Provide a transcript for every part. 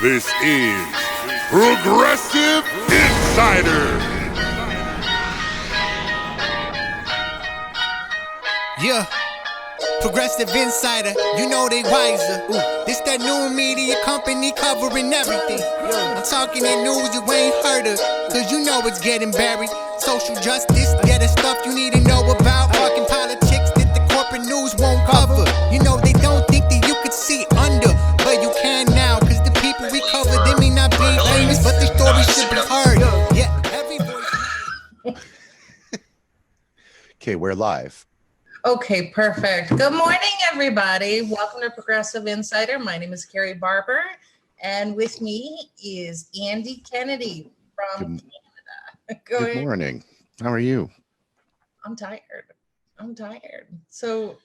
This is Progressive Insider. Yeah, Progressive Insider, you know they wiser. This that new media company covering everything. I'm talking that news you ain't heard of, cause you know it's getting buried. Social justice, yeah, the stuff you need to know about. Fucking politics that the corporate news won't cover. You know they don't think that you could see under, but you can now, cause the people we cover, they may not be famous, but their story should be heard. Yeah, every voice. Okay, we're live. Okay, perfect. Good morning, everybody. Welcome to Progressive Insider. My name is Kerri Barber, and with me is Andy Kennedy from Canada. Good morning. How are you? I'm tired. So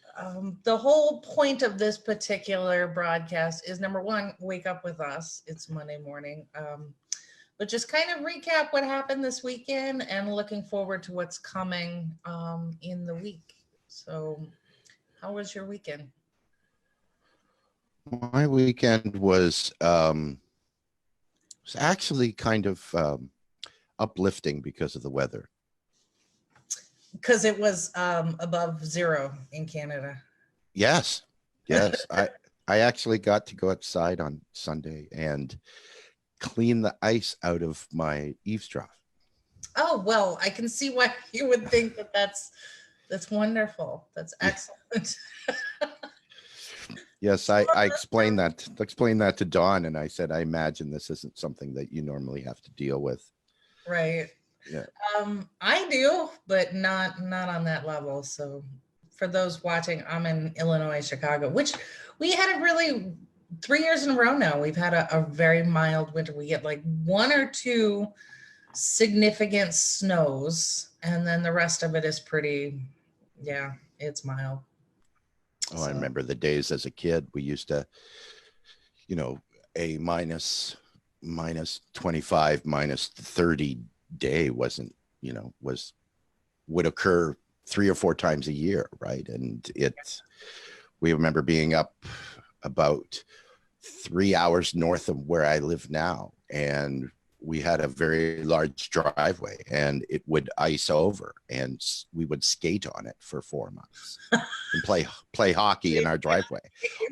the whole point of this particular broadcast is, number one, wake up with us. It's Monday morning. But just kind of recap what happened this weekend and looking forward to what's coming in the week. So how was your weekend? My weekend was actually kind of uplifting because of the weather. Because it was above zero in Canada. Yes. I actually got to go outside on Sunday and clean the ice out of my eaves trough. Oh, well, I can see why you would think that that's wonderful. That's excellent. Yes, I explained that to Dawn, and I said, I imagine this isn't something that you normally have to deal with. Right. Yeah. I do, but not on that level. So for those watching, I'm in Illinois, Chicago, which we had a really 3 years in a row now. We've had a very mild winter. We get like one or two significant snows, and then the rest of it is pretty, it's mild. Oh, I remember the days as a kid. We used to, a minus 25, minus 30 day would occur 3 or 4 times a year, right? And we remember being up about 3 hours north of where I live now, and we had a very large driveway, and it would ice over, and we would skate on it for 4 months and play hockey in our driveway,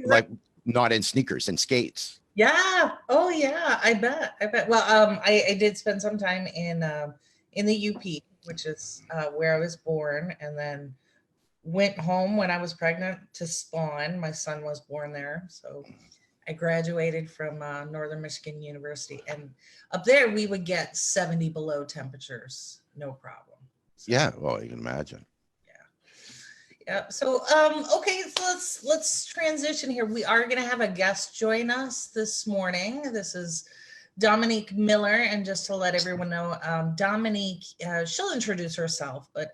like not in sneakers, in skates. Yeah. Oh, yeah. I bet. Well, I did spend some time in the UP, which is where I was born, and then went home when I was pregnant to spawn. My son was born there, so I graduated from Northern Michigan University, and up there we would get 70 below temperatures, no problem. So, yeah, well, you can imagine. Yeah. So, okay, so let's transition here. We are going to have a guest join us this morning. This is Dominique Miller, and just to let everyone know, Dominique, she'll introduce herself, but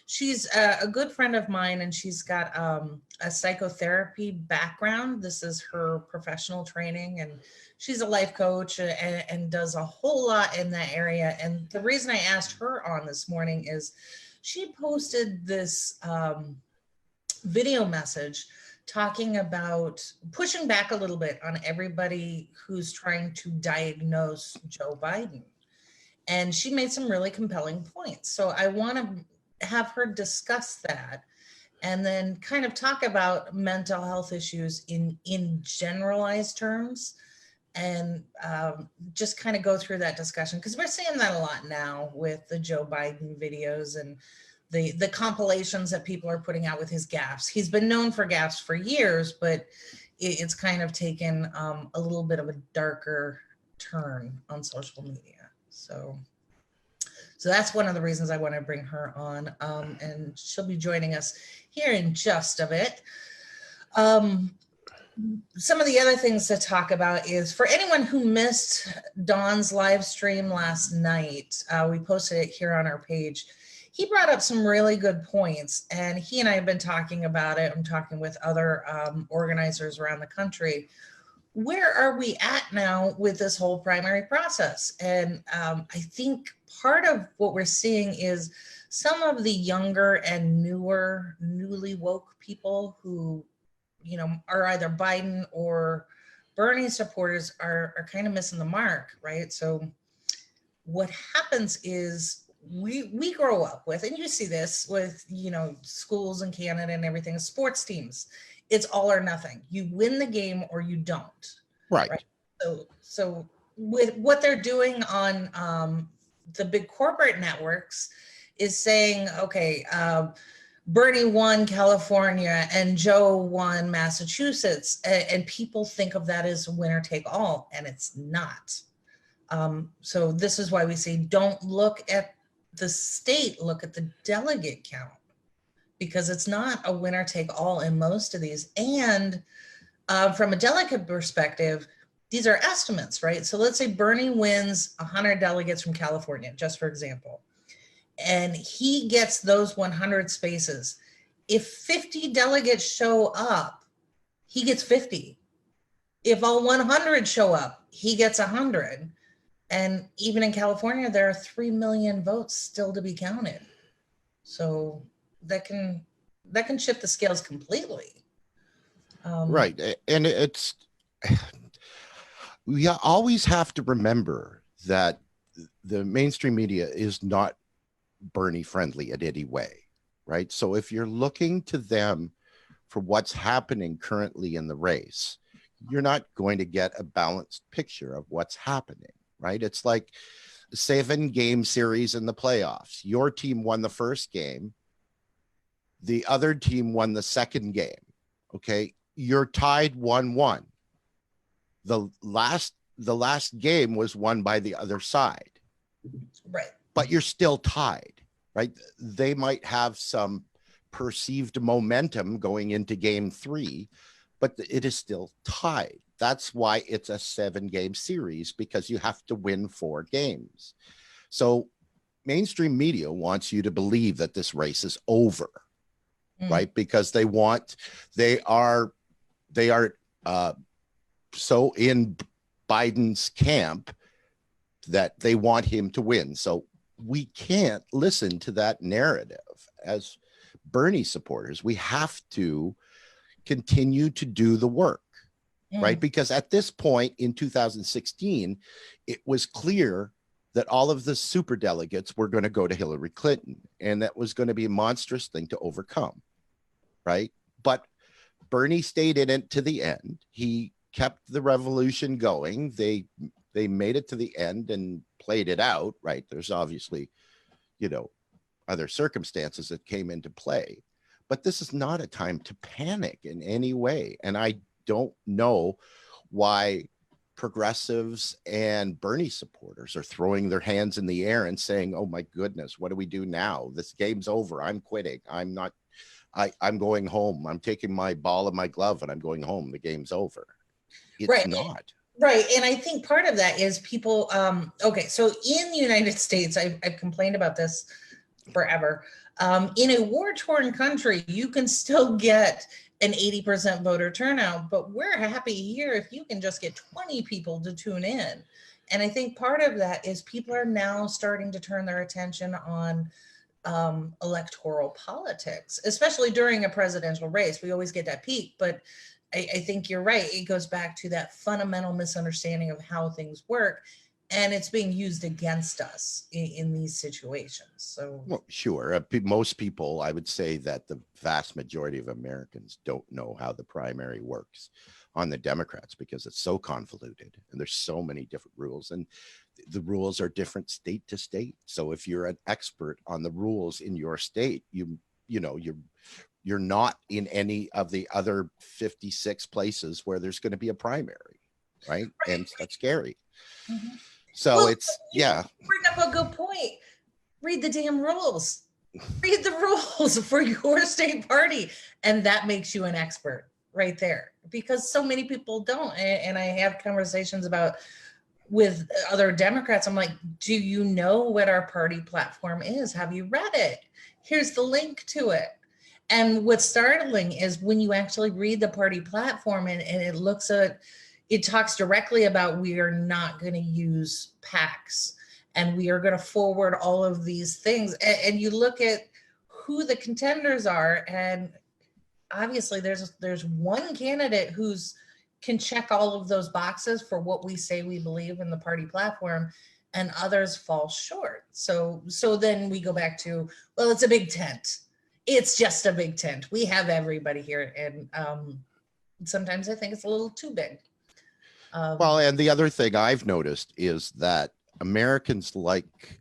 she's a good friend of mine, and she's got a psychotherapy background. This is her professional training, and she's a life coach and does a whole lot in that area. And the reason I asked her on this morning is she posted this video message talking about pushing back a little bit on everybody who's trying to diagnose Joe Biden. And she made some really compelling points. So I want to have her discuss that and then kind of talk about mental health issues in generalized terms, and just kind of go through that discussion, because we're seeing that a lot now with the Joe Biden videos and the compilations that people are putting out with his gaffes. He's been known for gaffes for years, but it's kind of taken a little bit of a darker turn on social media. So that's one of the reasons I want to bring her on, and she'll be joining us here in just a bit. Some of the other things to talk about is, for anyone who missed Don's live stream last night, we posted it here on our page. He brought up some really good points, and he and I have been talking about it. I'm talking with other organizers around the country. Where are we at now with this whole primary process? And I think part of what we're seeing is some of the younger and newly woke people who, are either Biden or Bernie supporters are kind of missing the mark, right? So what happens is we grow up with, and you see this with, you know, schools in Canada and everything, sports teams. It's all or nothing. You win the game or you don't. Right. So with what they're doing on the big corporate networks is saying, okay, Bernie won California and Joe won Massachusetts, and people think of that as winner take all, and it's not. So this is why we say don't look at the state, look at the delegate count, because it's not a winner take all in most of these. And from a delegate perspective, these are estimates, right? So let's say Bernie wins 100 delegates from California, just for example, and he gets those 100 spaces. If 50 delegates show up, he gets 50. If all 100 show up, he gets 100. And even in California, there are 3 million votes still to be counted. So that can shift the scales completely. Right. And we always have to remember that the mainstream media is not Bernie friendly in any way, right? So if you're looking to them for what's happening currently in the race, you're not going to get a balanced picture of what's happening, right? It's like a 7-game series in the playoffs. Your team won the first game. The other team won the second game. Okay. You're tied 1-1. The last game was won by the other side. Right. But you're still tied, right? They might have some perceived momentum going into game 3, but it is still tied. That's why it's a 7-game series, because you have to win 4 games. So mainstream media wants you to believe that this race is over, right? Because they are so in Biden's camp that they want him to win. So we can't listen to that narrative as Bernie supporters. We have to continue to do the work, right? Because at this point in 2016, it was clear that all of the super delegates were going to go to Hillary Clinton, and that was going to be a monstrous thing to overcome, right? But Bernie stayed in it to the end. He kept the revolution going. They made it to the end and played it out, right? There's obviously, other circumstances that came into play, but this is not a time to panic in any way. And I don't know why progressives and Bernie supporters are throwing their hands in the air and saying, oh my goodness, what do we do now? This game's over. I'm quitting. I'm going home. I'm taking my ball and my glove and I'm going home. The game's over. It's not. Right. And I think part of that is people, okay, so in the United States, I've complained about this forever. In a war-torn country, you can still get an 80% voter turnout, but we're happy here if you can just get 20 people to tune in. And I think part of that is people are now starting to turn their attention on electoral politics, especially during a presidential race. We always get that peak, but I think you're right. It goes back to that fundamental misunderstanding of how things work, and it's being used against us in these situations. So, well, sure. Most people, I would say that the vast majority of Americans don't know how the primary works on the Democrats because it's so convoluted and there's so many different rules, and the rules are different state to state. So if you're an expert on the rules in your state, you're not in any of the other 56 places where there's going to be a primary, right? And that's scary. Mm-hmm. So bring up a good point. Read the damn rules. Read the rules for your state party, and that makes you an expert right there, because so many people don't. And I have conversations with other Democrats. I'm like, do you know what our party platform is? Have you read it? Here's the link to it. And what's startling is when you actually read the party platform and it talks directly about, we are not going to use PACs and we are going to forward all of these things. And you look at who the contenders are, and obviously there's one candidate who's can check all of those boxes for what we say we believe in the party platform, and others fall short. So then we go back to, well, it's a big tent. It's just a big tent. We have everybody here. And sometimes I think it's a little too big. Well, and the other thing I've noticed is that Americans like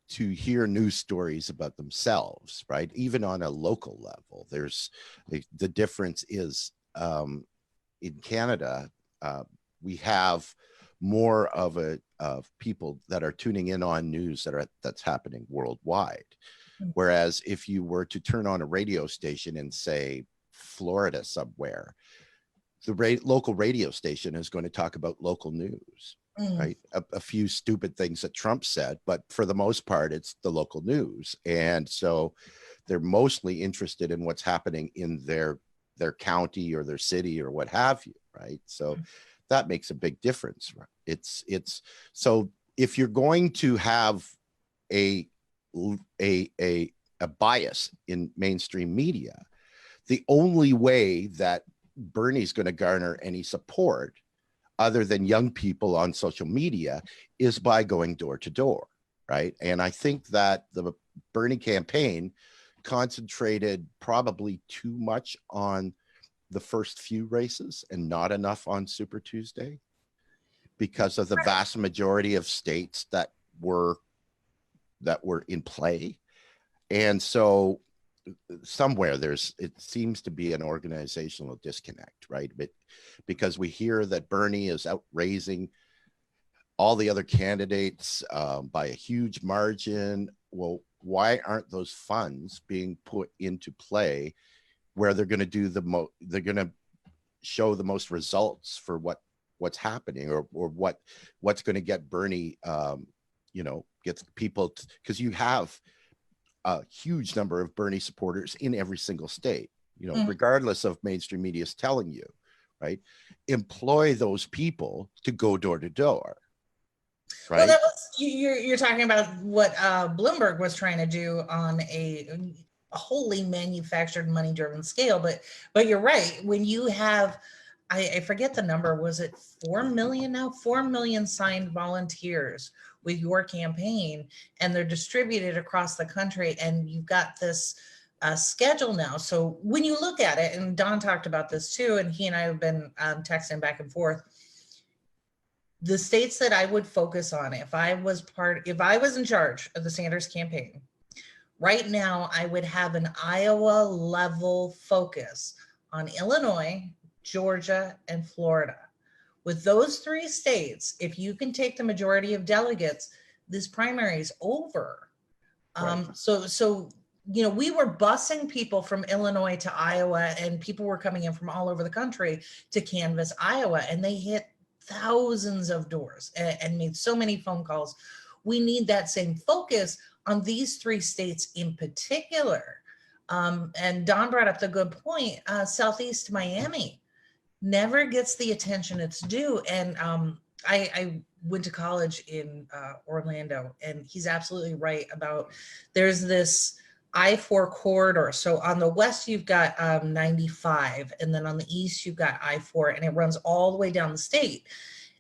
to hear news stories about themselves, right? Even on a local level. There's the difference is in Canada, we have more of people that are tuning in on news that's happening worldwide. Whereas if you were to turn on a radio station in, say, Florida somewhere, the local radio station is going to talk about local news, right? A few stupid things that Trump said, but for the most part, it's the local news. And so they're mostly interested in what's happening in their county or their city or what have you, right? So that makes a big difference. Right? It's so if you're going to have a bias in mainstream media, the only way that Bernie's going to garner any support other than young people on social media is by going door to door, right? And I think that the Bernie campaign concentrated probably too much on the first few races and not enough on Super Tuesday because of the vast majority of states that were in play. And so somewhere it seems to be an organizational disconnect, right? But because we hear that Bernie is outraising all the other candidates by a huge margin. Well, why aren't those funds being put into play where they're going to do they're going to show the most results for what's happening or what's going to get Bernie, gets people because you have a huge number of Bernie supporters in every single state, regardless of mainstream media is telling you, right? Employ those people to go door to door. Right. Well, that was you're talking about what Bloomberg was trying to do on a wholly manufactured, money-driven scale. But you're right. When you have, I forget the number, was it 4 million now? 4 million signed volunteers with your campaign, and they're distributed across the country, and you've got this schedule now. So when you look at it, and Don talked about this too, and he and I have been texting back and forth, the states that I would focus on if I was in charge of the Sanders campaign, right now I would have an Iowa level focus on Illinois, Georgia, and Florida. With those three states, if you can take the majority of delegates, this primary is over. Right. So we were busing people from Illinois to Iowa, and people were coming in from all over the country to canvass Iowa, and they hit thousands of doors and made so many phone calls. We need that same focus on these three states in particular. And Don brought up the good point. Southeast Miami never gets the attention it's due. And I went to college in Orlando, and he's absolutely right about there's this I-4 corridor. So on the west, you've got 95, and then on the east, you've got I-4, and it runs all the way down the state.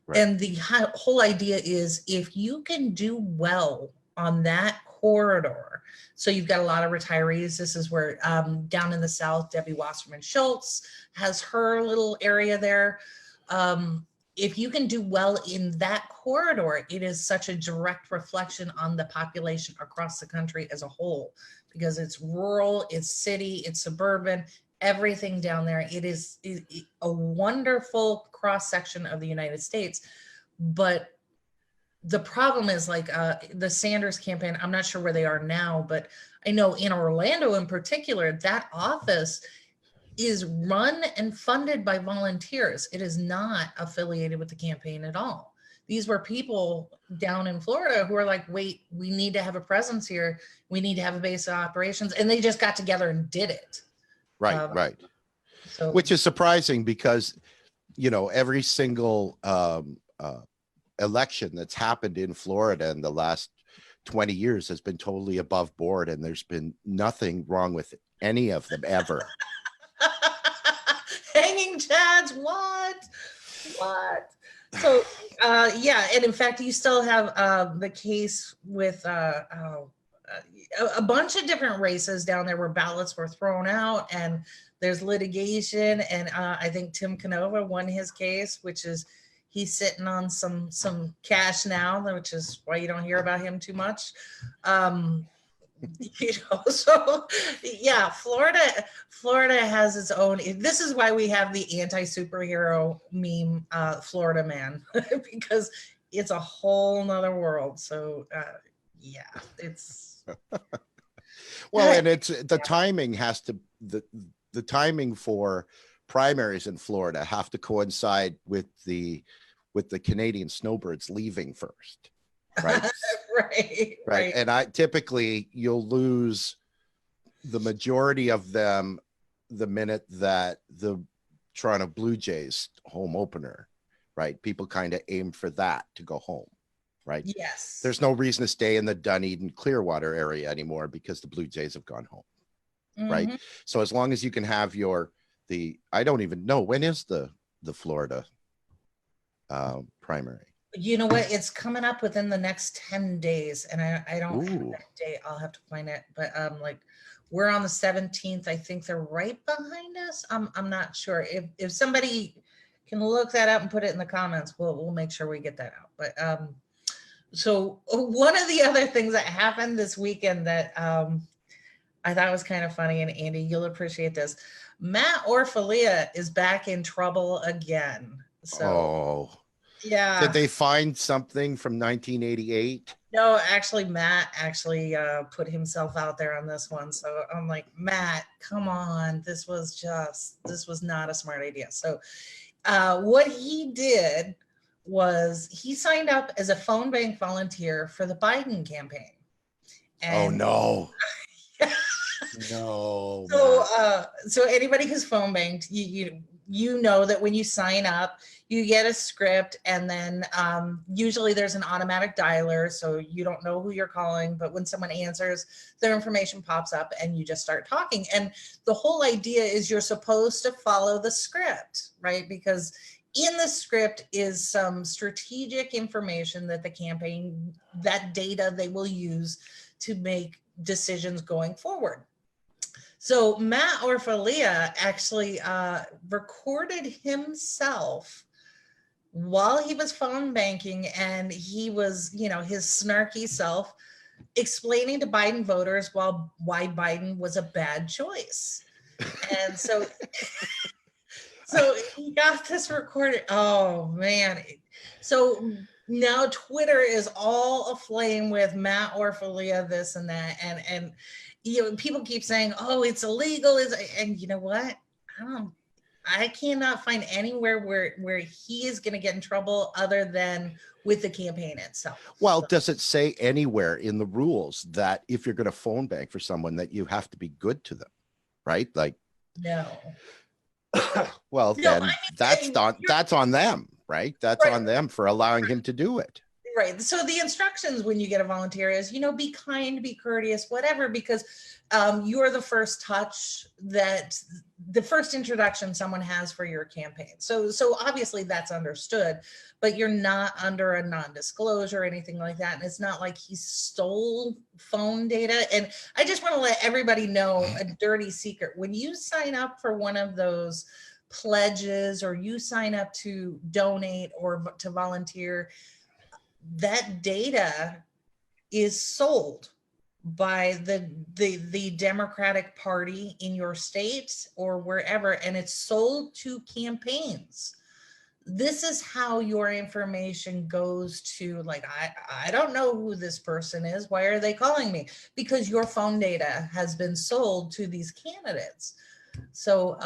Right. And the whole idea is if you can do well on that corridor, so you've got a lot of retirees. This is where down in the south, Debbie Wasserman Schultz has her little area there. If you can do well in that corridor, it is such a direct reflection on the population across the country as a whole, because it's rural, it's city, it's suburban, everything down there. It is a wonderful cross section of the United States. But the problem is like the Sanders campaign, I'm not sure where they are now, but I know in Orlando in particular, that office is run and funded by volunteers. It is not affiliated with the campaign at all. These were people down in Florida who are like, wait, we need to have a presence here. We need to have a base of operations. And they just got together and did it. Right, right. So, which is surprising because, every single election that's happened in Florida in the last 20 years has been totally above board. And there's been nothing wrong with any of them ever. Hanging chads, what? What? So, yeah, and in fact, you still have the case with a bunch of different races down there where ballots were thrown out, and there's litigation. And I think Tim Canova won his case, which is he's sitting on some cash now, which is why you don't hear about him too much. So yeah, Florida has its own. This is why we have the anti-superhero meme, Florida man, because it's a whole nother world. So yeah, it's well, and it's the timing has to the timing for primaries in Florida have to coincide with the Canadian snowbirds leaving first. Right. Right. And typically you'll lose the majority of them the minute that the Toronto Blue Jays home opener, right? People kind of aim for that to go home, right? Yes. There's no reason to stay in the Dunedin Clearwater area anymore because the Blue Jays have gone home, right? So as long as you can have I don't even know, when is the Florida primary? You know what? It's coming up within the next 10 days. And I don't have that date. I'll have to find it. But like we're on the 17th. I think they're right behind us. I'm not sure. If somebody can look that up and put it in the comments, we'll make sure we get that out. But so one of the other things that happened this weekend that I thought was kind of funny, and Andy, you'll appreciate this. Matt Orfalia is back in trouble again. So yeah. Did they find something from 1988? No, actually, Matt put himself out there on this one. So I'm like, Matt, come on. This was not a smart idea. So what he did was he signed up as a phone bank volunteer for the Biden campaign. And no. No. So anybody who's phone banked, you know that when you sign up, you get a script, and then usually there's an automatic dialer, so you don't know who you're calling, but when someone answers, their information pops up and you just start talking. And the whole idea is you're supposed to follow the script, right? Because in the script is some strategic information that the campaign, that data they will use to make decisions going forward. So Matt Orfalia actually recorded himself while he was phone banking, and he was, his snarky self explaining to Biden voters why Biden was a bad choice. And so he got this recorded. Oh man. So now Twitter is all aflame with Matt Orfalia, this and that. And people keep saying, oh, it's illegal. And you know what? I cannot find anywhere where he is going to get in trouble other than with the campaign itself. Well, does it say anywhere in the rules that if you're going to phone bank for someone that you have to be good to them, right? Like, no. Well, then that's on them, right? That's right. On them for allowing him to do it. Right. So the instructions when you get a volunteer is, be kind, be courteous, whatever, because you're the first touch, that the first introduction someone has for your campaign. So obviously that's understood, but you're not under a non-disclosure or anything like that. And it's not like he stole phone data. And I just want to let everybody know a dirty secret. When you sign up for one of those pledges, or you sign up to donate or to volunteer, that data is sold by the Democratic Party in your state or wherever, and it's sold to campaigns. This is how your information goes to, like, I don't know who this person is. Why are they calling me? Because your phone data has been sold to these candidates. So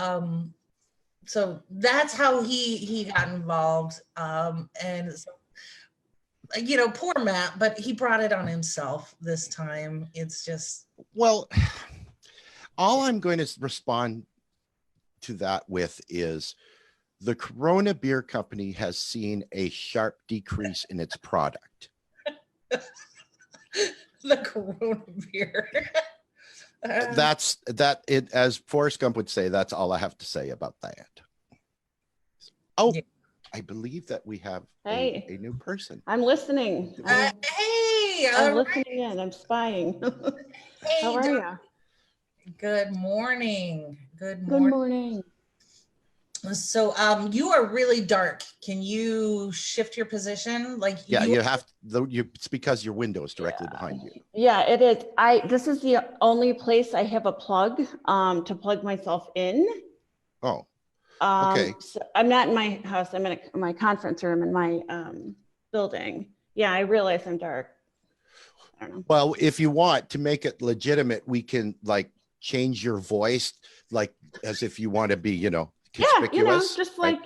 that's how he got involved. And so, poor Matt, but he brought it on himself this time. It's just. Well, all I'm going to respond to that with is the Corona Beer Company has seen a sharp decrease in its product. The Corona Beer. As Forrest Gump would say, that's all I have to say about that. Oh, yeah. I believe that we have Hey. a new person. I'm listening. Hey, I'm all right. listening in. I'm spying. Hey, How are you? Good morning. Good Good morning. morning. So, you are really dark. Can you shift your position? Like, Yeah, you have it's because your window is directly behind you. Yeah, it is. This is the only place I have a plug to plug myself in. Oh, okay. So I'm not in my house. I'm in my conference room in my building. Yeah, I realize I'm dark. I don't know. Well, if you want to make it legitimate, we can like change your voice, like as if you want to be, conspicuous. Yeah, just like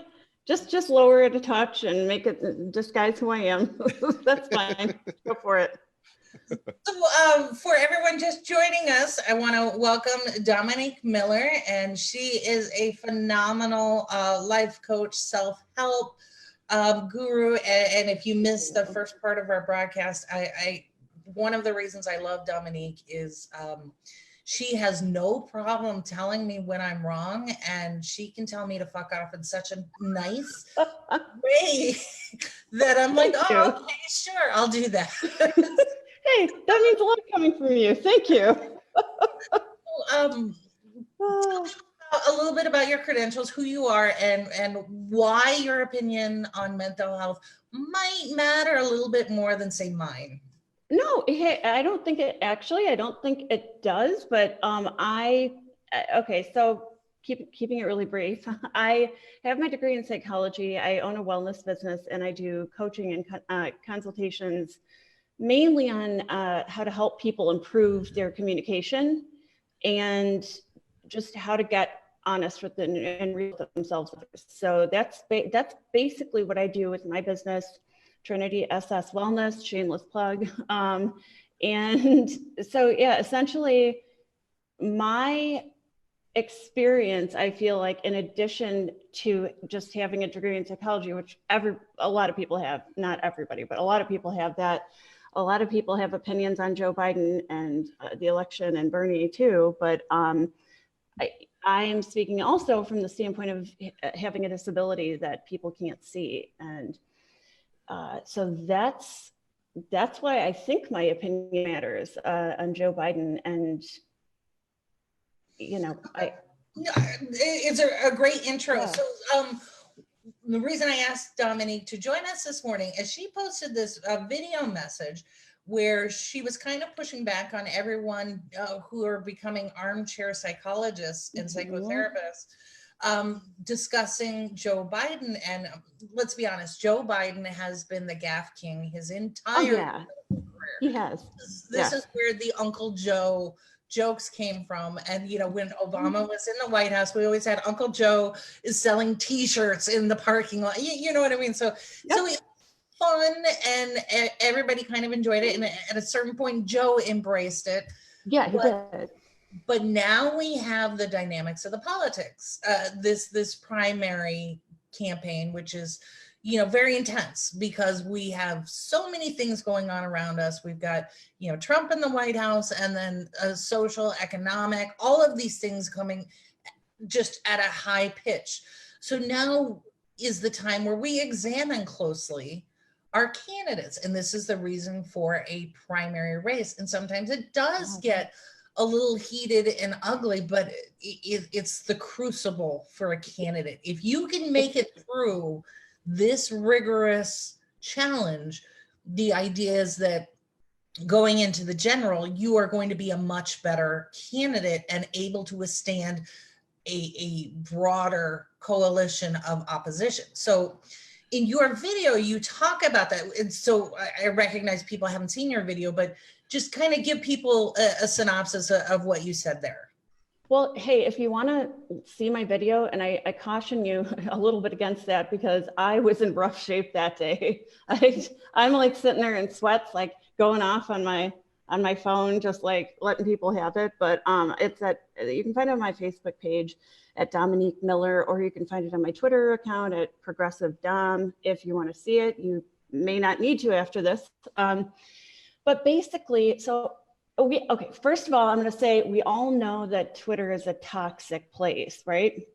just lower it a touch and make it disguise who I am. That's fine. Go for it. So, for everyone just joining us, I want to welcome Dominique Miller, and she is a phenomenal life coach, self-help guru. And if you missed the first part of our broadcast, I one of the reasons I love Dominique is she has no problem telling me when I'm wrong, and she can tell me to fuck off in such a nice way that I'm like, oh, okay, sure, I'll do that. Hey, that means a lot coming from you. Thank you. A little bit about your credentials, who you are, and why your opinion on mental health might matter a little bit more than, say, mine. No, hey, I don't think it does, but okay, so keeping it really brief. I have my degree in psychology. I own a wellness business, and I do coaching and consultations mainly on how to help people improve their communication and just how to get honest with and real with themselves. So that's basically what I do with my business, Trinity SS Wellness, shameless plug. And so, yeah, essentially my experience, I feel like, in addition to just having a degree in psychology, which a lot of people have, not everybody, but a lot of people have that. A lot of people have opinions on Joe Biden and the election and Bernie too, but I'm speaking also from the standpoint of having a disability that people can't see. And so that's why I think my opinion matters on Joe Biden. And, it's a great intro. Yeah. So the reason I asked Dominique to join us this morning is she posted this video message where she was kind of pushing back on everyone who are becoming armchair psychologists and psychotherapists, discussing Joe Biden. And let's be honest, Joe Biden has been the gaffe king his entire career. He has. This is where the Uncle Joe jokes came from. And when Obama was in the White House, we always had Uncle Joe is selling t-shirts in the parking lot. You know what I mean? So so it was fun, and everybody kind of enjoyed it, and at a certain point Joe embraced it. Yeah, he did. But now we have the dynamics of the politics, this primary campaign, which is very intense because we have so many things going on around us. We've got, Trump in the White House, and then social, economic, all of these things coming just at a high pitch. So now is the time where we examine closely our candidates. And this is the reason for a primary race. And sometimes it does get a little heated and ugly, but it's the crucible for a candidate. If you can make it through this rigorous challenge, the idea is that going into the general, you are going to be a much better candidate and able to withstand a broader coalition of opposition. So in your video, you talk about that. And so I recognize people haven't seen your video, but just kind of give people a synopsis of what you said there. Well, hey, if you want to see my video, and I caution you a little bit against that because I was in rough shape that day. I'm like sitting there in sweats, like going off on my phone, just like letting people have it. But you can find it on my Facebook page at Dominique Miller, or you can find it on my Twitter account at Progressive Dom. If you want to see it, you may not need to after this. But basically, okay, first of all, I'm going to say we all know that Twitter is a toxic place, right?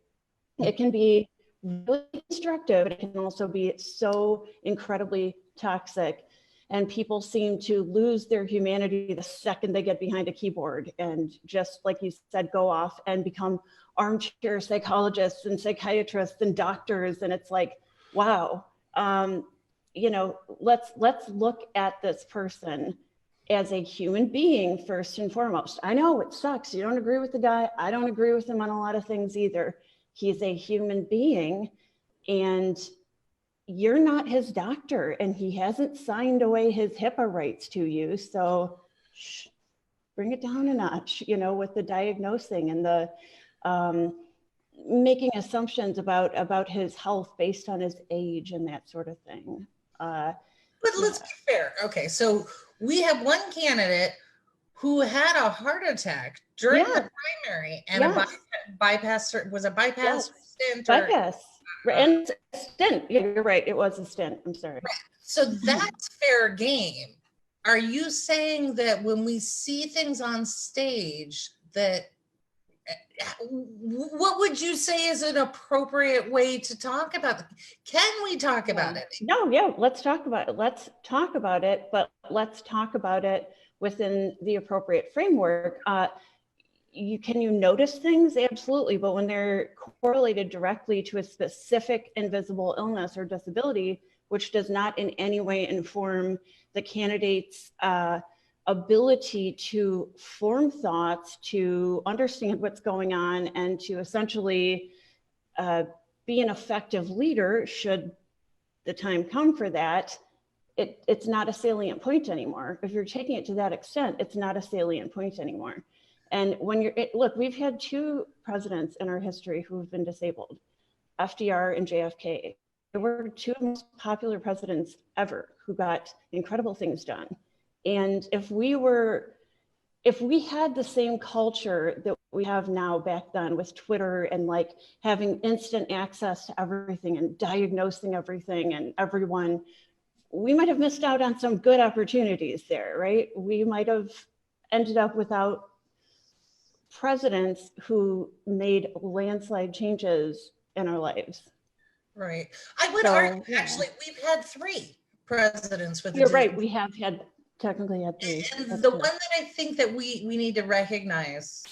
It can be really constructive, but it can also be so incredibly toxic. And people seem to lose their humanity the second they get behind a keyboard and just, like you said, go off and become armchair psychologists and psychiatrists and doctors. And it's like, wow, you know, let's look at this person as a human being first and foremost. I know it sucks. You don't agree with the guy. I don't agree with him on a lot of things either. He's a human being, and you're not his doctor, and he hasn't signed away his HIPAA rights to you. So bring it down a notch, you know, with the diagnosing and the making assumptions about his health based on his age and that sort of thing. But let's be fair. Okay, so we have one candidate who had a heart attack during the primary, and a bypass, was a bypass stint? Bypass. And stint. Yeah, you're right. It was a stint. I'm sorry. Right. So that's fair game. Are you saying that when we see things on stage, that what would you say is an appropriate way to talk about it? Can we talk about it? No, yeah, let's talk about it. Let's talk about it, but let's talk about it within the appropriate framework. Can you notice things? Absolutely. But when they're correlated directly to a specific invisible illness or disability, which does not in any way inform the candidate's ability to form thoughts, to understand what's going on, and to essentially be an effective leader should the time come for that, it's not a salient point anymore. If you're taking it to that extent, it's not a salient point anymore. And when look, we've had two presidents in our history who have been disabled, FDR and JFK. They were two of the most popular presidents ever who got incredible things done. And if we had the same culture that we have now back then with Twitter and like having instant access to everything and diagnosing everything and everyone, we might have missed out on some good opportunities there, right? We might have ended up without presidents who made landslide changes in our lives. Right. I would argue, actually, we've had three presidents with. You're right. We have technically had three. And the one that I think that we need to recognize,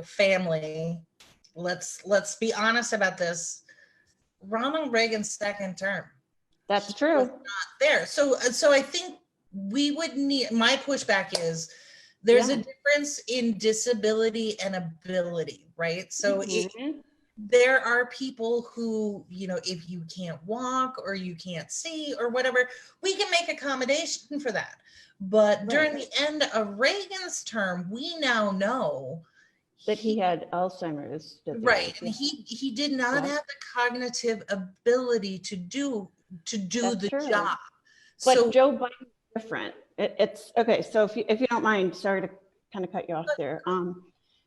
family. Let's be honest about this. Ronald Reagan's second term. That's true. Not there. So I think we would need. My pushback is there's a difference in disability and ability, right? So there are people who, if you can't walk or you can't see or whatever, we can make accommodation for that. But during the end of Reagan's term, we now know that he had Alzheimer's. Right. And he did not have the cognitive ability to do the job. But Joe Biden's different. It's okay. So if you don't mind, sorry to kind of cut you off there.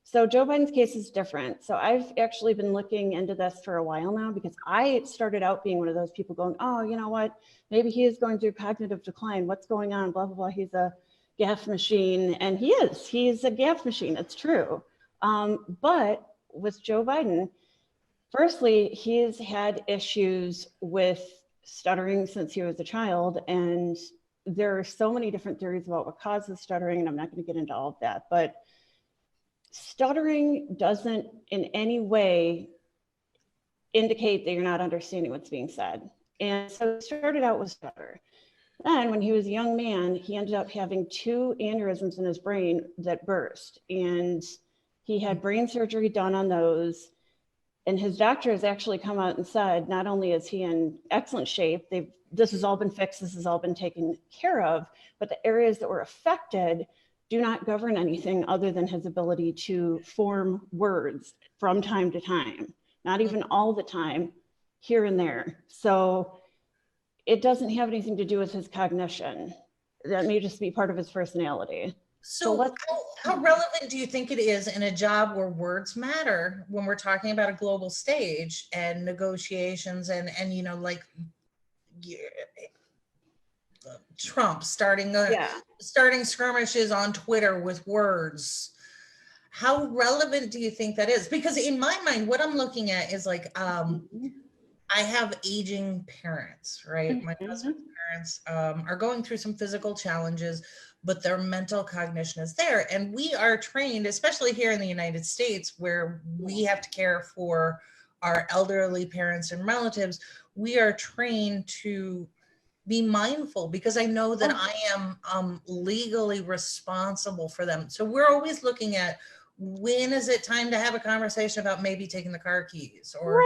So Joe Biden's case is different. So I've actually been looking into this for a while now, because I started out being one of those people going, oh, you know what? Maybe he is going through cognitive decline. What's going on? Blah, blah, blah. He's a gaffe machine. And he's a gaffe machine. It's true. But with Joe Biden, firstly, he's had issues with stuttering since he was a child. And there are so many different theories about what causes stuttering, and I'm not going to get into all of that. But stuttering doesn't in any way indicate that you're not understanding what's being said. And so it started out with stutter. Then when he was a young man, he ended up having 2 aneurysms in his brain that burst. And he had brain surgery done on those. And his doctor has actually come out and said, not only is he in excellent shape, this has all been fixed, this has all been taken care of, but the areas that were affected do not govern anything other than his ability to form words from time to time, not even all the time, here and there. So it doesn't have anything to do with his cognition. That may just be part of his personality. So how relevant do you think it is in a job where words matter when we're talking about a global stage and negotiations and like Trump starting skirmishes on Twitter with words? How relevant do you think that is? Because in my mind, what I'm looking at is like I have aging parents, right? My husband's parents are going through some physical challenges, but their mental cognition is there. And we are trained, especially here in the United States, where we have to care for our elderly parents and relatives. We are trained to be mindful because I know that I am legally responsible for them. So we're always looking at, when is it time to have a conversation about maybe taking the car keys or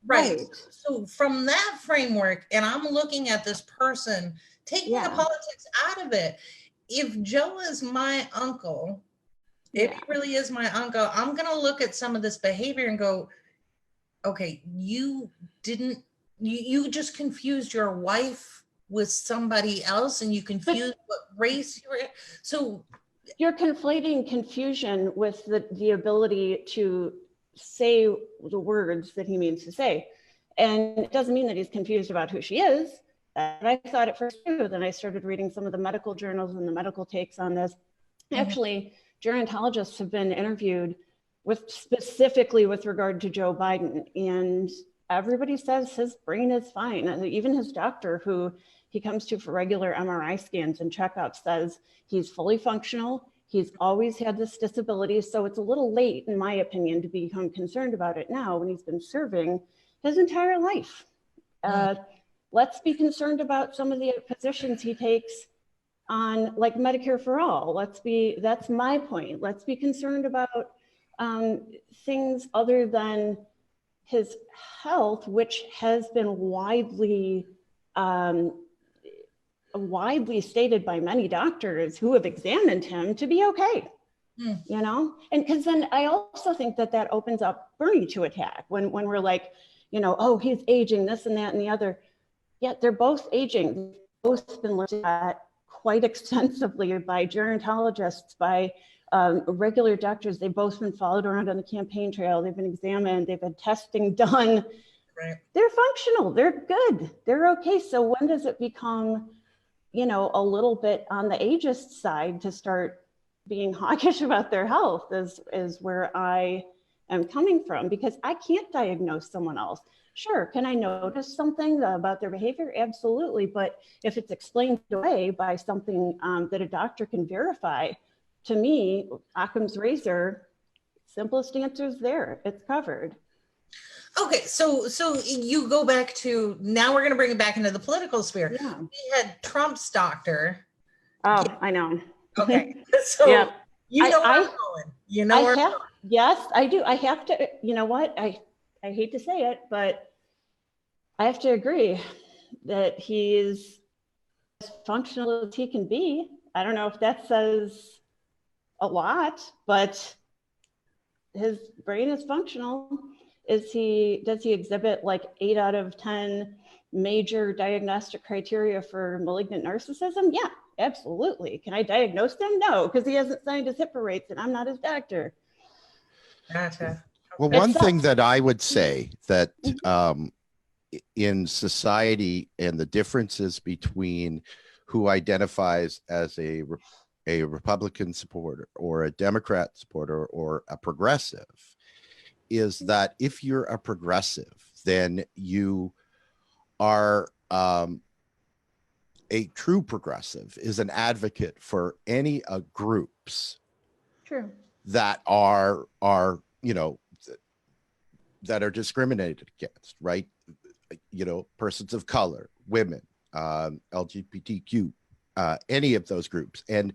right. So from that framework, and I'm looking at this person taking the politics out of it. If Joe is my uncle, if he really is my uncle, I'm going to look at some of this behavior and go, okay, you just confused your wife with somebody else, and you confused what race you were. So you're conflating confusion with the ability to say the words that he means to say. And it doesn't mean that he's confused about who she is. And I thought at first too. Then I started reading some of the medical journals and the medical takes on this. Actually, gerontologists have been interviewed specifically with regard to Joe Biden. And everybody says his brain is fine. And even his doctor, who he comes to for regular MRI scans and checkups, says he's fully functional. He's always had this disability. So it's a little late, in my opinion, to become concerned about it now when he's been serving his entire life. Let's be concerned about some of the positions he takes on, like Medicare for all. That's my point. Let's be concerned about things other than his health, which has been widely stated by many doctors who have examined him to be okay. You know, and because then I also think that opens up Bernie to attack when we're like, you know, oh, he's aging, this and that and the other. Yet they're both aging. They've both been looked at quite extensively by gerontologists, by regular doctors. They've both been followed around on the campaign trail. They've been examined. They've had testing done. Right. They're functional. They're good. They're okay. So when does it become, you know, a little bit on the ageist side to start being hawkish about their health is where I am coming from, because I can't diagnose someone else. Sure, can I notice something about their behavior? Absolutely. But if it's explained away by something that a doctor can verify, to me, Occam's razor, simplest answer is there. It's covered. Okay, so you go back to, now we're going to bring it back into the political sphere. Yeah. We had Trump's doctor. Oh, I know. Okay, so yeah. you know where I'm going. You know where I'm going. Yes, I do. I have to, you know what? I hate to say it, but I have to agree that he is as functional as he can be. I don't know if that says a lot, but his brain is functional. Does he exhibit like 8 out of 10 major diagnostic criteria for malignant narcissism? Yeah, absolutely. Can I diagnose him? No, because he hasn't signed his HIPAA rates and I'm not his doctor. Gotcha. Well, one thing that I would say that in society and the differences between who identifies as a Republican supporter or a Democrat supporter or a progressive is that if you're a progressive, then you are a true progressive is an advocate for any groups True. that are you know, that are discriminated against, right? You know, persons of color, women, LGBTQ, any of those groups. And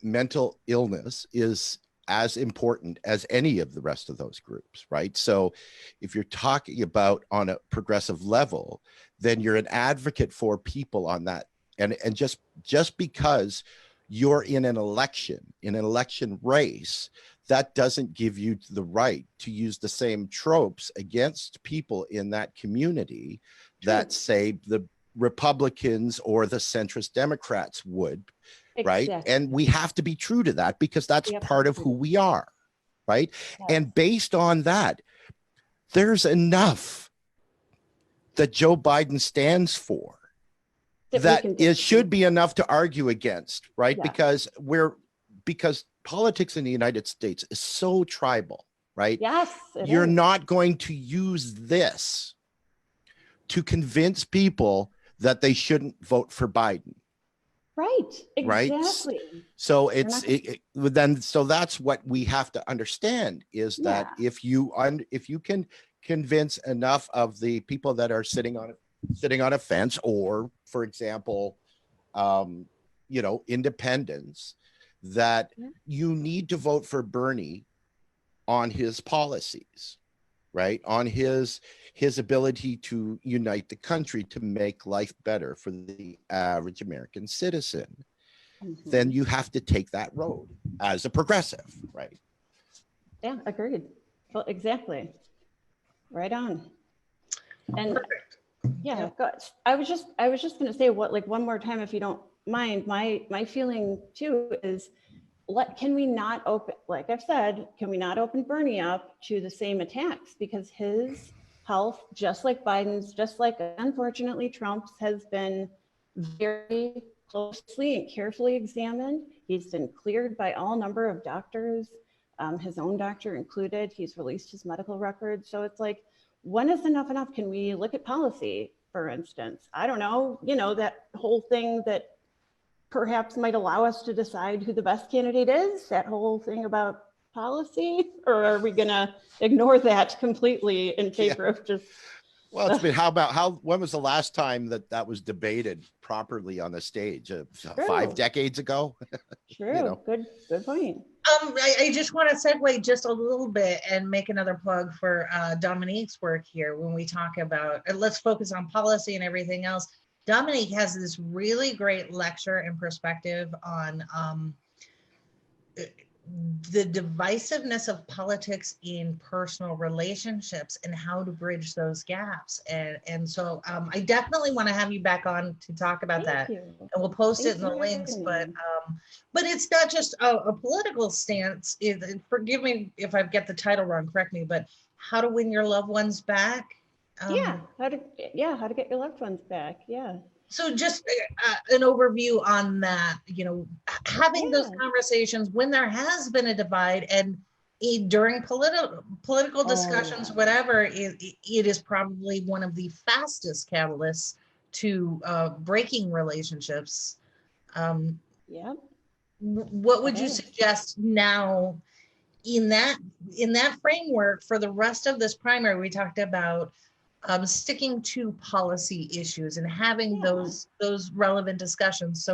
mental illness is as important as any of the rest of those groups, right? So if you're talking about on a progressive level, then you're an advocate for people on that. And just because you're in an election race, that doesn't give you the right to use the same tropes against people in that community that, say, the Republicans or the centrist Democrats would, right? Exactly. And we have to be true to that because that's part of who we are, right? Yes. And based on that, there's enough that Joe Biden stands for that it should be enough to argue against, right? Yeah. Because politics in the United States is so tribal, right? Yes, it You're is. not going to use this to convince people that they shouldn't vote for Biden. Right, Right. exactly. So so that's what we have to understand is that Yeah. if you can convince enough of the people that are sitting on a fence, or for example, independents, that you need to vote for Bernie on his policies, right? On his ability to unite the country, to make life better for the average American citizen, then you have to take that road as a progressive, right? Yeah, agreed. Well, exactly. Right on. And yeah, I was just going to say one more time, if you don't mind. My feeling too is, can we not open, like I've said, can we not open Bernie up to the same attacks? Because his health, just like Biden's, just like unfortunately Trump's, has been very closely and carefully examined. He's been cleared by all number of doctors, his own doctor included. He's released his medical records. So it's like, when is enough enough? Can we look at policy, for instance? I don't know, that whole thing that perhaps might allow us to decide who the best candidate is, that whole thing about policy, or are we going to ignore that completely in favor of just... Well, it's been, when was the last time that was debated properly on the stage? 5 decades ago? True. Good point. I just want to segue just a little bit and make another plug for Dominique's work here. When we talk about, let's focus on policy and everything else, Dominique has this really great lecture and perspective on the divisiveness of politics in personal relationships and how to bridge those gaps. And so I definitely want to have you back on to talk about that. And we'll post it in the links, but it's not just a political stance. Forgive me if I get the title wrong, correct me, but how to win your loved ones back. How to get your loved ones back. Yeah. So just an overview on that, having those conversations when there has been a divide, and during political discussions, whatever, it is probably one of the fastest catalysts to breaking relationships. What would you suggest now in that framework for the rest of this primary? We talked about sticking to policy issues and having those relevant discussions.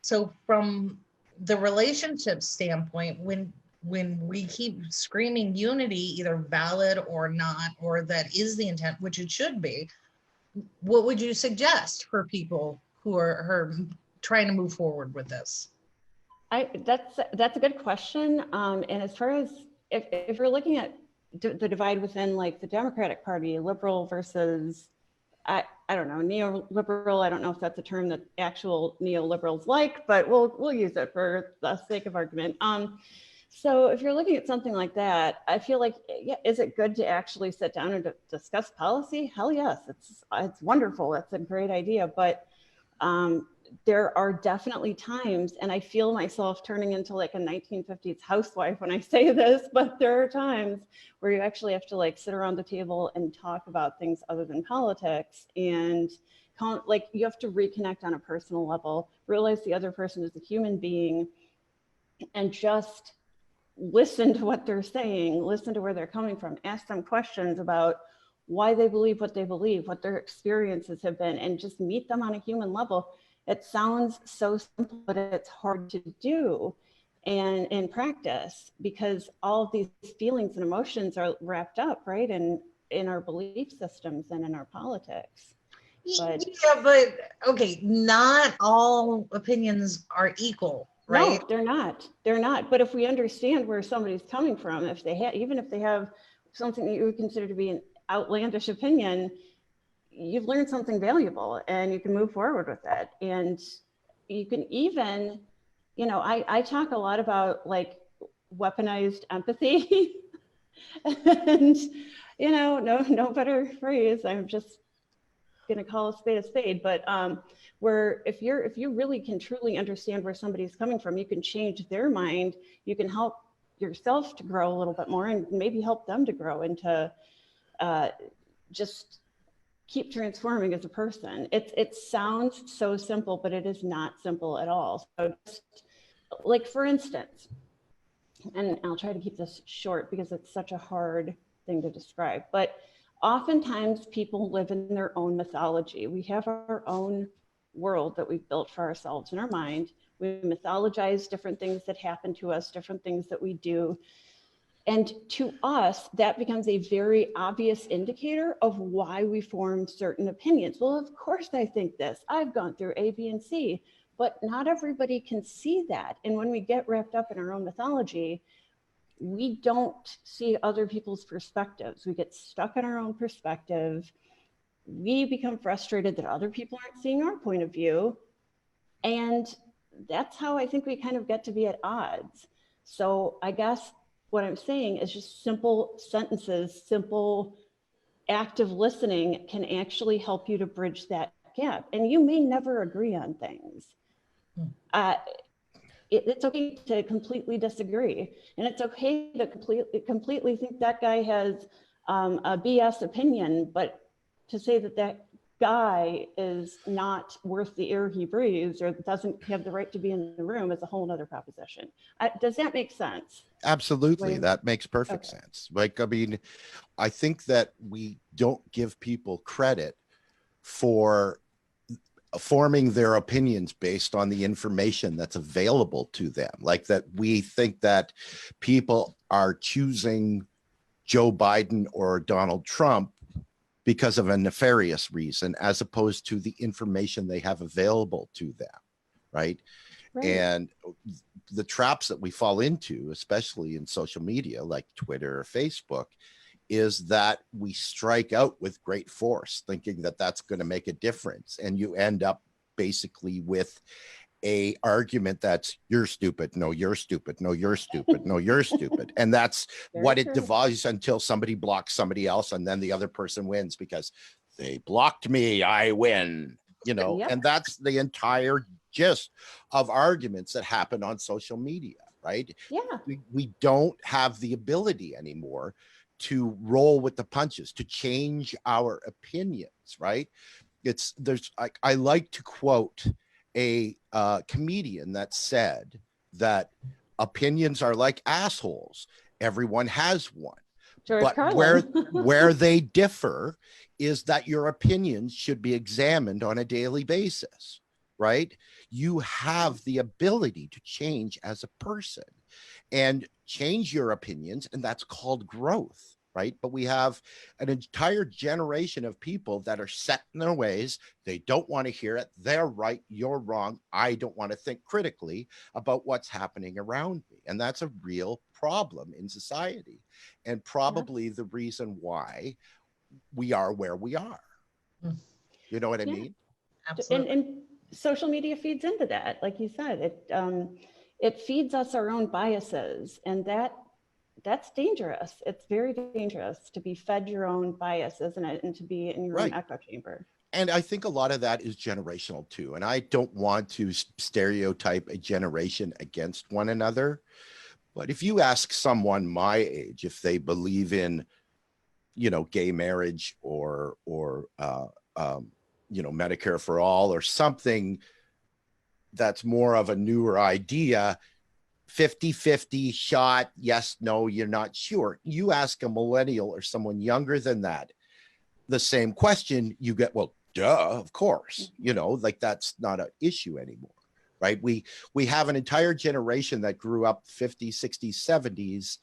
So from the relationship standpoint, when we keep screaming unity, either valid or not, or that is the intent, which it should be, what would you suggest for people who are trying to move forward with this? That's a good question. And as far as if we're looking at the divide within like the Democratic Party, liberal versus, I don't know, neoliberal. I don't know if that's a term that actual neoliberals like, but we'll use it for the sake of argument. So if you're looking at something like that, I feel like, is it good to actually sit down and discuss policy? Hell yes, it's wonderful. That's a great idea. But there are definitely times, and I feel myself turning into like a 1950s housewife when I say this, but there are times where you actually have to like sit around the table and talk about things other than politics, and like you have to reconnect on a personal level, realize the other person is a human being, and just listen to what they're saying, listen to where they're coming from, ask them questions about why they believe, what their experiences have been, and just meet them on a human level. It sounds so simple, but it's hard to do and in practice, because all of these feelings and emotions are wrapped up, right, in our belief systems and in our politics. But okay, not all opinions are equal, right? No, they're not. But if we understand where somebody's coming from, even if they have something that you would consider to be an outlandish opinion, you've learned something valuable and you can move forward with that. And you can even, I talk a lot about like weaponized empathy and, no better phrase. I'm just going to call a spade, but where if you really can truly understand where somebody's coming from, you can change their mind. You can help yourself to grow a little bit more, and maybe help them to grow and to just keep transforming as a person. It sounds so simple, but it is not simple at all. So just like, for instance, and I'll try to keep this short because it's such a hard thing to describe, but oftentimes people live in their own mythology. We have our own world that we've built for ourselves in our mind. We mythologize different things that happen to us, different things that we do. And to us, that becomes a very obvious indicator of why we form certain opinions. Well, of course I think this. I've gone through A, B, and C, but not everybody can see that. And when we get wrapped up in our own mythology, we don't see other people's perspectives. We get stuck in our own perspective. We become frustrated that other people aren't seeing our point of view. And that's how I think we kind of get to be at odds. So I guess what I'm saying is just simple sentences, simple active listening can actually help you to bridge that gap. And you may never agree on things. It's okay to completely disagree. And it's okay to completely think that guy has a BS opinion, but to say that that guy is not worth the air he breathes or doesn't have the right to be in the room is a whole nother proposition. Does that make sense? Absolutely. That makes perfect sense. Like, I mean, I think that we don't give people credit for forming their opinions based on the information that's available to them. Like, that we think that people are choosing Joe Biden or Donald Trump because of a nefarious reason, as opposed to the information they have available to them, right? And the traps that we fall into, especially in social media like Twitter or Facebook, is that we strike out with great force, thinking that that's going to make a difference. And you end up basically with a argument that's, you're stupid, no, you're stupid, no, you're stupid, no, you're stupid. And that's what it devolves until somebody blocks somebody else, and then the other person wins because they blocked me, I win, you know. And that's the entire gist of arguments that happen on social media, right? We don't have the ability anymore to roll with the punches, to change our opinions, right? I like to quote a comedian that said that opinions are like assholes. Everyone has one. But where they differ is that your opinions should be examined on a daily basis, right? You have the ability to change as a person and change your opinions, and that's called growth, right? But we have an entire generation of people that are set in their ways. They don't want to hear it. They're right, you're wrong. I don't want to think critically about what's happening around me. And that's a real problem in society, and probably the reason why we are where we are. You know what I mean? Absolutely. And social media feeds into that. Like you said, it feeds us our own biases, and that's dangerous. It's very dangerous to be fed your own bias, isn't it? And to be in your own echo chamber. And I think a lot of that is generational too. And I don't want to stereotype a generation against one another. But if you ask someone my age if they believe in, you know, gay marriage or you know, Medicare for all, or something that's more of a newer idea, 50-50 shot, yes, no, you're not sure. You ask a millennial or someone younger than that the same question, you get, well, duh, of course, you know, like that's not an issue anymore, right? We have an entire generation that grew up 50s, 60s, 70s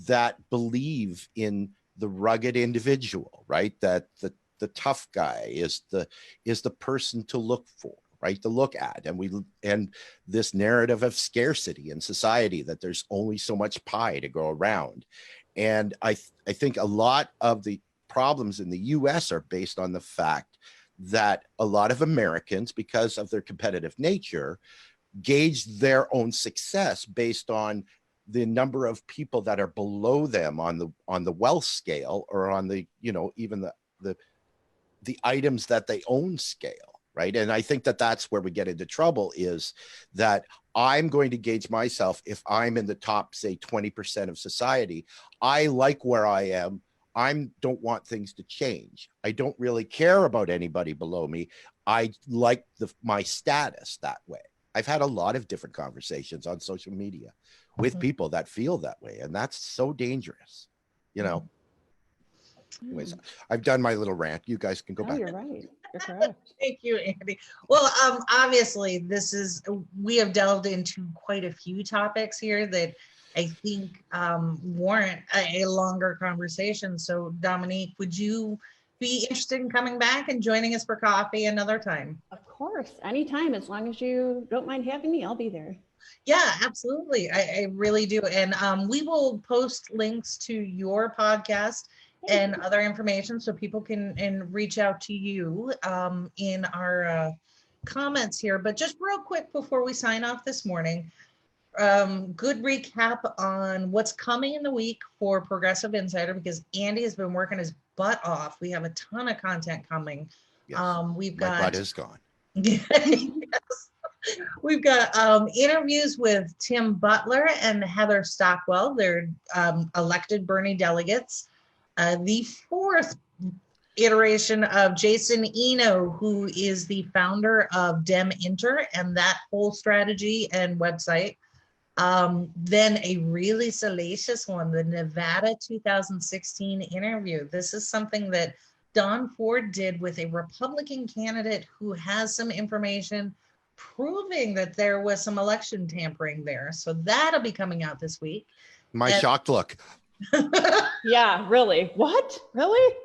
that believe in the rugged individual, right? That the tough guy is the person to look for, right? To look at. And this narrative of scarcity in society, that there's only so much pie to go around. And I think a lot of the problems in the US are based on the fact that a lot of Americans, because of their competitive nature, gauge their own success based on the number of people that are below them on the wealth scale, or on the, you know, even the items that they own scale, right? And I think that that's where we get into trouble, is that I'm going to gauge myself if I'm in the top, say, 20% of society. I like where I am. I don't want things to change. I don't really care about anybody below me. I like my status that way. I've had a lot of different conversations on social media with people that feel that way, and that's so dangerous, you know. Anyways, I've done my little rant. You guys can go back. You're right. You're correct. Thank you, Andy. Well, obviously, we have delved into quite a few topics here that I think warrant a longer conversation. So, Dominique, would you be interested in coming back and joining us for coffee another time? Of course, anytime, as long as you don't mind having me, I'll be there. Yeah, absolutely. I really do. And we will post links to your podcast and other information so people can reach out to you in our comments here. But just real quick before we sign off this morning, good recap on what's coming in the week for Progressive Insider, because Andy has been working his butt off. We have a ton of content coming. Yes. We've got my butt is gone. Yes. We've got interviews with Tim Butler and Heather Stockwell. They're elected Bernie delegates. The fourth iteration of Jason Eno, who is the founder of Dem Inter and that whole strategy and website. Then a really salacious one, the Nevada 2016 interview. This is something that Don Ford did with a Republican candidate who has some information proving that there was some election tampering there. So that'll be coming out this week. My shocked look. Yeah, really? What? Really?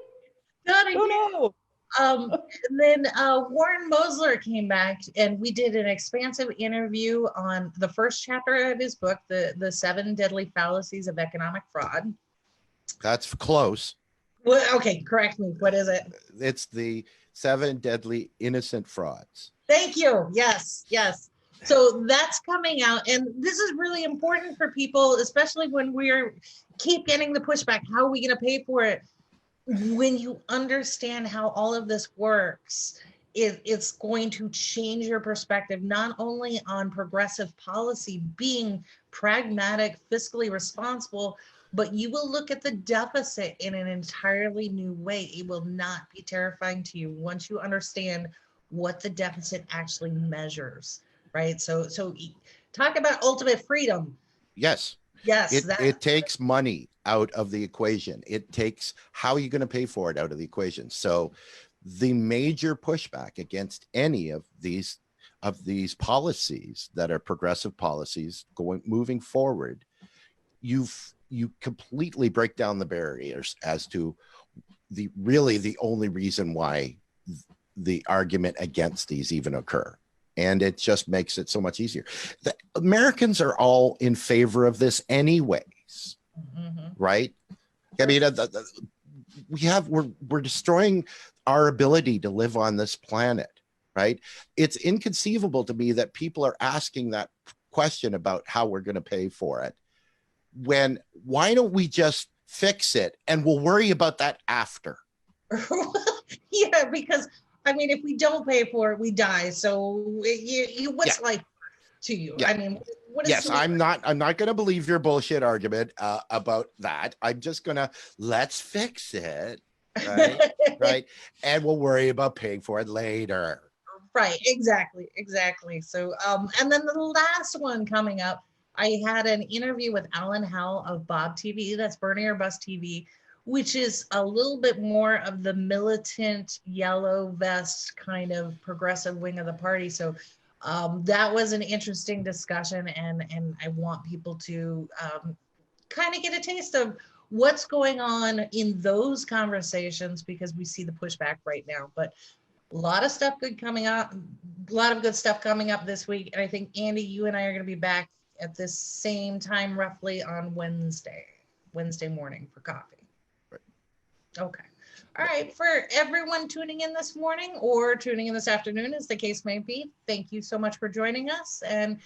Oh no. And then Warren Mosler came back and we did an expansive interview on the first chapter of his book, the 7 Deadly Fallacies of Economic Fraud. That's close. Well, okay, correct me. What is it? It's the 7 Deadly Innocent Frauds. Thank you. Yes, yes. So that's coming out. And this is really important for people, especially when keep getting the pushback. How are we going to pay for it? When you understand how all of this works, it's going to change your perspective, not only on progressive policy, being pragmatic, fiscally responsible, but you will look at the deficit in an entirely new way. It will not be terrifying to you once you understand what the deficit actually measures, right? So talk about ultimate freedom. Yes. Yes. It takes money out of the equation. It takes how are you going to pay for it out of the equation. So the major pushback against any of these policies that are progressive policies moving forward, you completely break down the barriers as to the only reason why the argument against these even occur. And it just makes it so much easier. The Americans are all in favor of this anyways, right? I mean, we're destroying our ability to live on this planet, right? It's inconceivable to me that people are asking that question about how we're going to pay for it. Why don't we just fix it and we'll worry about that after? Yeah, because I mean, if we don't pay for it, we die. So what's life to you? Yeah. I mean, what is yes, I'm not going to believe your bullshit argument about that. I'm just going to let's fix it. Right. Right. And we'll worry about paying for it later. Right. Exactly. So, and then the last one coming up, I had an interview with Alan Howell of Bob TV. That's Bernie or Bust TV, which is a little bit more of the militant yellow vest kind of progressive wing of the party. So that was an interesting discussion. And I want people to kind of get a taste of what's going on in those conversations, because we see the pushback right now. But a lot of stuff good coming up, a lot of good stuff coming up this week. And I think, Andy, you and I are going to be back at this same time, roughly on Wednesday morning for coffee. Right. Okay. All right. For everyone tuning in this morning or tuning in this afternoon, as the case may be, thank you so much for joining us. And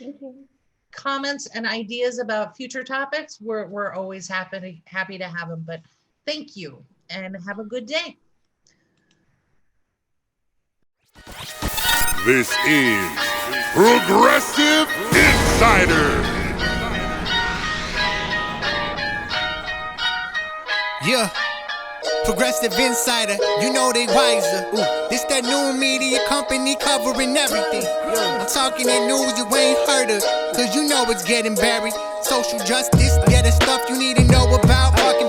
comments and ideas about future topics, we're always happy to have them. But thank you and have a good day. This is Progressive Insider. Insider. Yeah. Progressive Insider, you know they wiser. This that new media company covering everything. I'm talking that news you ain't heard of, cause you know it's getting buried. Social justice, yeah, the stuff you need to know about. Walking